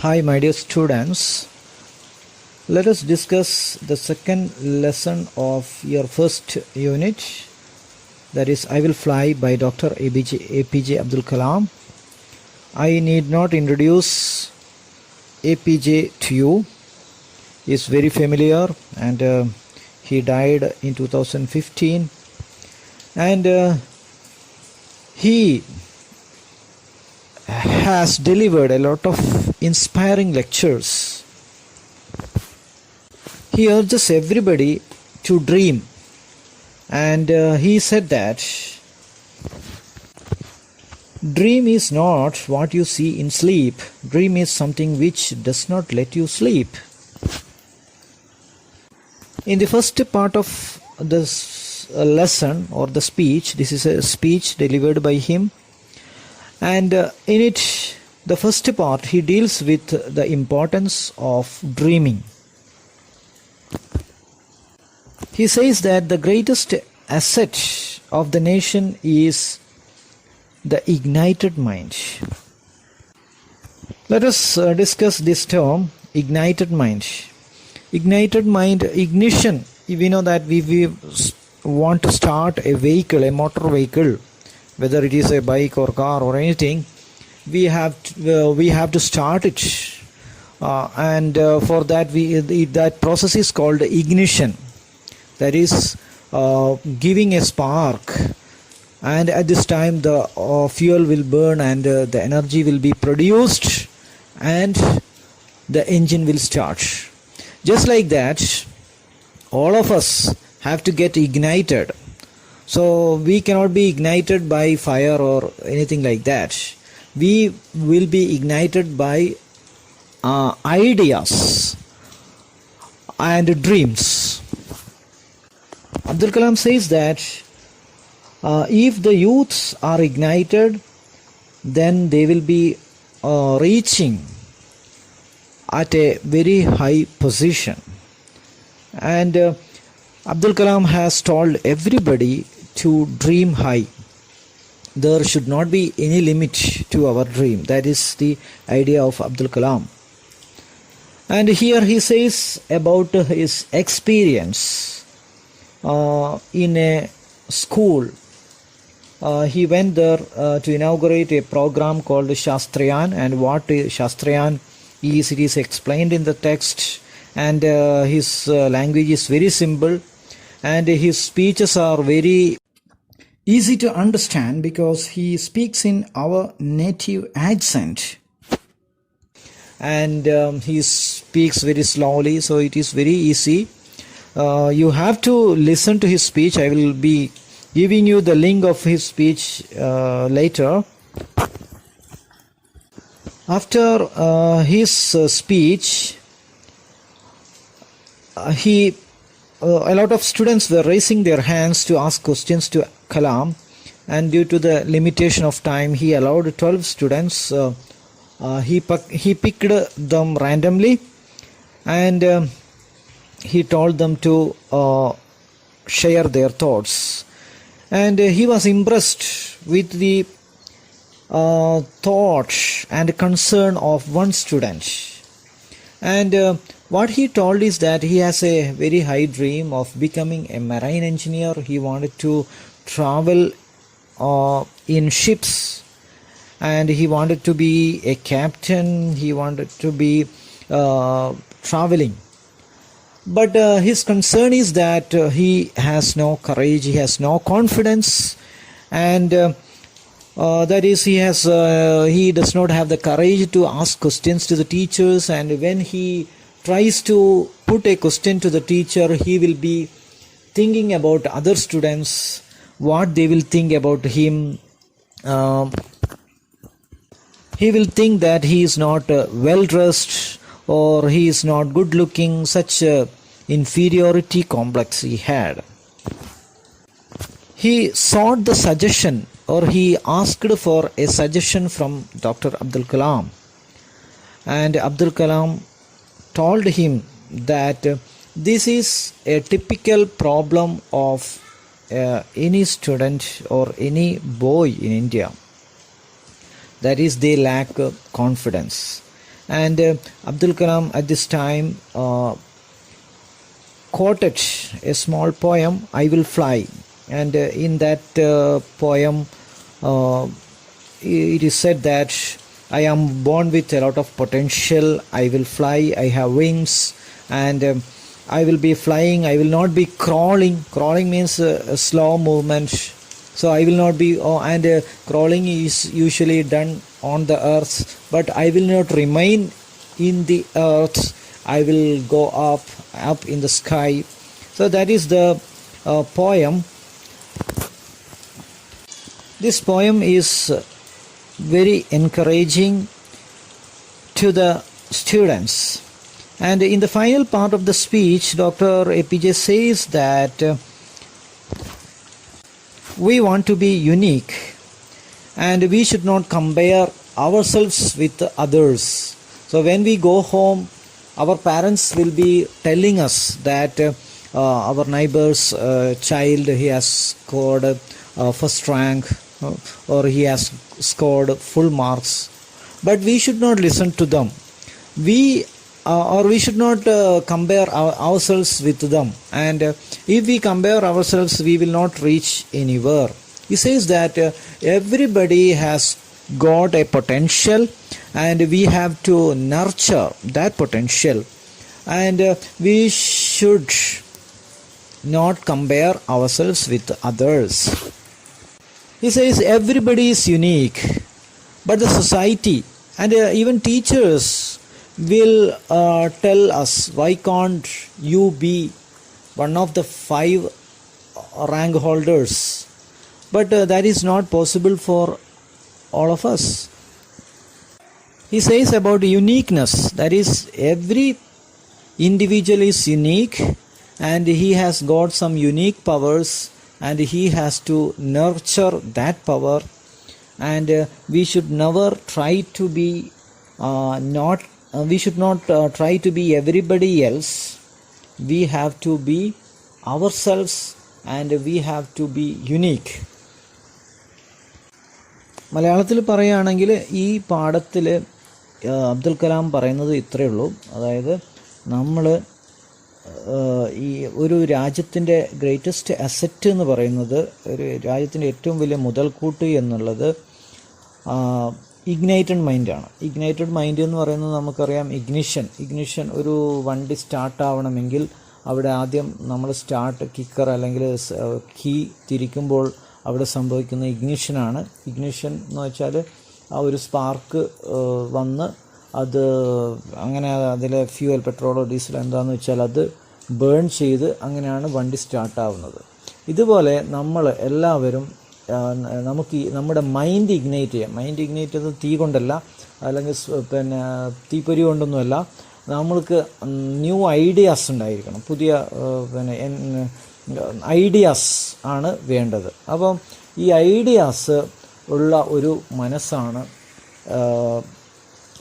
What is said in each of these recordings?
Hi, my dear students. Let us discuss the second lesson of your first unit, that is I Will Fly by Dr. APJ Abdul Kalam. I need not introduce APJ to you. He is very familiar, and he died in 2015, and he has delivered a lot of inspiring lectures. He urges everybody to dream, and he said that dream is not what you see in sleep. Dream is something which does not let you sleep. In the first part of this lesson or the speech, this is a speech delivered by him, and in it, the first part, he deals with the importance of dreaming. He says that the greatest asset of the nation is the ignited mind. Let us discuss this term, ignited mind. Ignited mind, ignition. We know that we want to start a vehicle, a motor vehicle, whether it is a bike or car or anything. We have to start it, and for that that process is called ignition. That is giving a spark, and at this time the fuel will burn, and the energy will be produced, and the engine will start. Just like that, all of us have to get ignited. So we cannot be ignited by fire or anything like that. We will be ignited by ideas and dreams. Abdul Kalam says that if the youths are ignited, then they will be reaching at a very high position. And Abdul Kalam has told everybody to dream high. There should not be any limit to our dream. That is the idea of Abdul Kalam. And here he says about his experience in a school. He went there to inaugurate a program called Shastriyan, and what Shastriyan is, it is explained in the text, and his language is very simple, and his speeches are very easy to understand because he speaks in our native accent, and he speaks very slowly, so it is very easy. You have to listen to his speech. I will be giving you the link of his speech later. After his speech, a lot of students were raising their hands to ask questions to Kalam, and due to the limitation of time, he allowed 12 students. He picked them randomly, and he told them to share their thoughts. And he was impressed with the thought and concern of one student. And what he told is that he has a very high dream of becoming a marine engineer. He wanted to travel in ships, and he wanted to be a captain. He wanted to be traveling. But his concern is that he has no courage, he has no confidence, and that is, he does not have the courage to ask questions to the teachers, and when he tries to put a question to the teacher, he will be thinking about other students, what they will think about him. He will think that he is not well dressed, or he is not good looking. Such inferiority complex he had. He sought the suggestion, or he asked for a suggestion from Dr. Abdul Kalam, and Abdul Kalam told him that this is a typical problem of any student or any boy in India. That is, they lack confidence. And Abdul Kalam at this time quoted a small poem, "I Will Fly." And in that poem, it is said that I am born with a lot of potential. I will fly. I have wings, and I will be flying. I will not be crawling. Crawling means a slow movement. So I will not be. And crawling is usually done on the earth, but I will not remain in the earth. I will go up in the sky. So that is the poem. This poem is very encouraging to the students. And in the final part of the speech, Dr. APJ says that we want to be unique and we should not compare ourselves with others. So when we go home, our parents will be telling us that our neighbor's child, he has scored first rank, or he has scored full marks, but we should not listen to them. We should not compare ourselves with them, and if we compare ourselves, we will not reach anywhere. He says that everybody has got a potential, and we have to nurture that potential, and we should not compare ourselves with others. He says everybody is unique, but the society and even teachers will tell us, why can't you be one of the 5 rank holders? But that is not possible for all of us. He says about uniqueness, that is, every individual is unique and he has got some unique powers, and he has to nurture that power, and we should never try to be we should not try to be everybody else. We have to be ourselves, and we have to be unique. മലയാളത്തിൽ പറയുകയാണെങ്കിൽ ഈ പാഠത്തിൽ അബ്ദുൽ കലാം പറയുന്നത് ഇത്രയേ ഉള്ളൂ. അതായത് നമ്മൾ ഈ ഒരു രാജ്യത്തിൻ്റെ ഗ്രേറ്റസ്റ്റ് അസറ്റ് എന്ന് പറയുന്നത്, ഒരു രാജ്യത്തിൻ്റെ ഏറ്റവും വലിയ മുതൽക്കൂട്ട് എന്നുള്ളത് ഇഗ്നൈറ്റഡ് മൈൻഡാണ്. ഇഗ്നൈറ്റഡ് മൈൻഡ് എന്ന് പറയുന്നത് നമുക്കറിയാം, ഇഗ്നിഷൻ ഒരു വണ്ടി സ്റ്റാർട്ടാവണമെങ്കിൽ അവിടെ ആദ്യം നമ്മൾ സ്റ്റാർട്ട് കിക്കർ അല്ലെങ്കിൽ കീ തിരിക്കുമ്പോൾ അവിടെ സംഭവിക്കുന്ന ഇഗ്നിഷനാണ്. ഇഗ്നിഷൻ എന്ന് വെച്ചാൽ ആ ഒരു സ്പാർക്ക് വന്ന് അത് അങ്ങനെ അതിലെ ഫ്യൂവൽ, പെട്രോളോ ഡീസലോ എന്താണെന്ന് വെച്ചാൽ അത് ബേൺ ചെയ്ത് അങ്ങനെയാണ് വണ്ടി സ്റ്റാർട്ടാവുന്നത്. ഇതുപോലെ നമ്മൾ എല്ലാവരും നമുക്ക് നമ്മുടെ മൈൻഡ് ഇഗ്നൈറ്റ് ചെയ്യാം. മൈൻഡ് ഇഗ്നൈറ്റ് ചെയ്ത് തീ കൊണ്ടല്ല, അല്ലെങ്കിൽ പിന്നെ തീപ്പൊരി കൊണ്ടൊന്നുമല്ല. നമ്മൾക്ക് ന്യൂ ഐഡിയാസ് ഉണ്ടായിരിക്കണം, പുതിയ ഐഡിയാസ് ആണ് വേണ്ടത്. അപ്പം ഈ ഐഡിയാസ് ഉള്ള ഒരു മനസ്സാണ്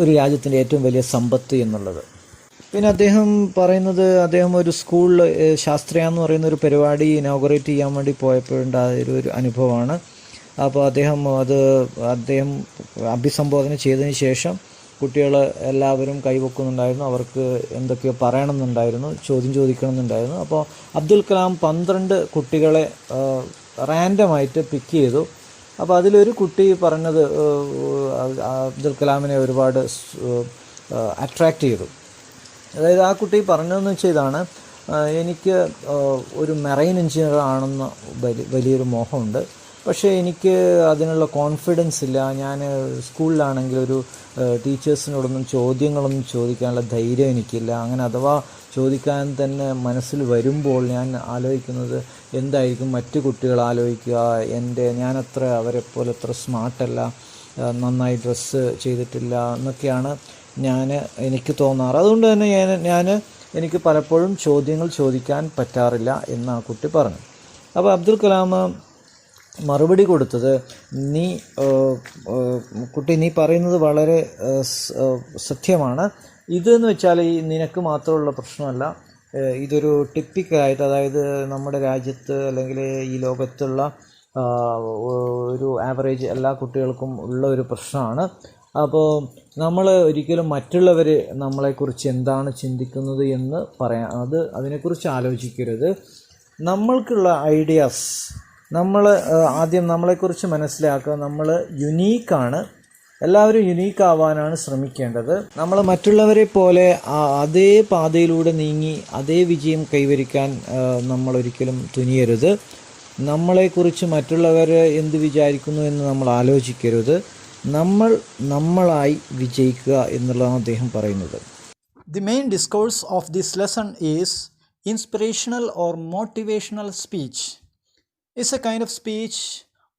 ഒരു രാജ്യത്തിൻ്റെ ഏറ്റവും വലിയ സമ്പത്ത് എന്നുള്ളത്. പിന്നെ അദ്ദേഹം പറയുന്നത്, അദ്ദേഹം ഒരു സ്കൂളിൽ ശാസ്ത്രീയ എന്ന് പറയുന്ന ഒരു പരിപാടി ഇനോഗ്രേറ്റ് ചെയ്യാൻ വേണ്ടി പോയപ്പോഴുണ്ടായൊരു അനുഭവമാണ്. അപ്പോൾ അദ്ദേഹം അഭിസംബോധന ചെയ്തതിന് ശേഷം കുട്ടികൾ എല്ലാവരും കൈവക്കുന്നുണ്ടായിരുന്നു, അവർക്ക് എന്തൊക്കെയോ പറയണമെന്നുണ്ടായിരുന്നു, ചോദ്യം ചോദിക്കണമെന്നുണ്ടായിരുന്നു. അപ്പോൾ അബ്ദുൽ കലാം 12 കുട്ടികളെ റാൻഡമായിട്ട് പിക്ക് ചെയ്തു. അപ്പോൾ അതിലൊരു കുട്ടി പറഞ്ഞത് അബ്ദുൽ കലാമിനെ ഒരുപാട് അട്രാക്റ്റ് ചെയ്തു. അതായത് ആ കുട്ടി പറഞ്ഞതെന്ന് വെച്ചാൽ ഇതാണ്, എനിക്ക് ഒരു മെറൈൻ എഞ്ചിനീയർ ആണെന്ന് വലിയൊരു മോഹമുണ്ട്, പക്ഷേ എനിക്ക് അതിനുള്ള കോൺഫിഡൻസ് ഇല്ല. ഞാൻ സ്കൂളിലാണെങ്കിൽ ഒരു ടീച്ചേഴ്സിനോടൊന്നും ചോദ്യങ്ങളൊന്നും ചോദിക്കാനുള്ള ധൈര്യം എനിക്കില്ല. അങ്ങനെ അഥവാ ചോദിക്കാൻ തന്നെ മനസ്സിൽ വരുമ്പോൾ ഞാൻ ആലോചിക്കുന്നത് എന്തായിരിക്കും മറ്റു കുട്ടികൾ ആലോചിക്കുക, ഞാനത്ര അവരെപ്പോലെ അത്ര സ്മാർട്ടല്ല, നന്നായി ഡ്രസ്സ് ചെയ്തിട്ടില്ല എന്നൊക്കെയാണ് എനിക്ക് തോന്നാറ്. അതുകൊണ്ട് തന്നെ എനിക്ക് പലപ്പോഴും ചോദ്യങ്ങൾ ചോദിക്കാൻ പറ്റാറില്ല എന്ന് ആ കുട്ടി പറഞ്ഞു. അപ്പോൾ അബ്ദുൽ കലാം മറുപടി കൊടുത്തത്, കുട്ടി നീ പറയുന്നത് വളരെ സത്യമാണ്. ഇതെന്ന് വെച്ചാൽ നിനക്ക് മാത്രമുള്ള പ്രശ്നമല്ല, ഇതൊരു ടിപ്പിക്കലായിട്ട്, അതായത് നമ്മുടെ രാജ്യത്ത് അല്ലെങ്കിൽ ഈ ലോകത്തുള്ള ഒരു ആവറേജ് എല്ലാ കുട്ടികൾക്കും ഉള്ള ഒരു പ്രശ്നമാണ്. അപ്പോൾ നമ്മൾ ഒരിക്കലും മറ്റുള്ളവർ നമ്മളെക്കുറിച്ച് എന്താണ് ചിന്തിക്കുന്നത് എന്ന് അതിനെക്കുറിച്ച് ആലോചിക്കരുത്. നമ്മൾക്കുള്ള ഐഡിയാസ് ആദ്യം നമ്മളെക്കുറിച്ച് മനസ്സിലാക്കുക. നമ്മൾ യുണീക്കാണ്. എല്ലാവരും യുണീക്ക് ആവാനാണ് ശ്രമിക്കേണ്ടത്. നമ്മൾ മറ്റുള്ളവരെ പോലെ അതേ പാതയിലൂടെ നീങ്ങി അതേ വിജയം കൈവരിക്കാൻ നമ്മൾ ഒരിക്കലും തുനിയരുത്. നമ്മളെക്കുറിച്ച് മറ്റുള്ളവർ എന്ത് വിചാരിക്കുന്നു എന്ന് നമ്മൾ ആലോചിക്കരുത്. നമ്മളായി വിജയിക്കുക എന്നുള്ളതാണ് അദ്ദേഹം പറയുന്നത്. The main discourse of this lesson is inspirational or motivational speech. It's a kind of speech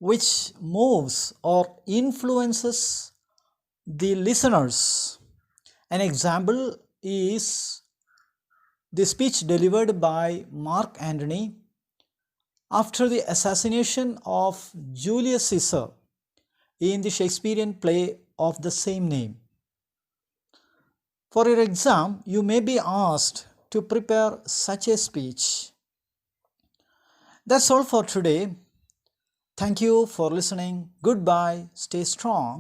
which moves or influences the listeners. An example is the speech delivered by Mark Antony after the assassination of Julius Caesar in the Shakespearean play of the same name. For your exam, you may be asked to prepare such a speech. That's all for today. Thank you for listening. Goodbye. Stay strong.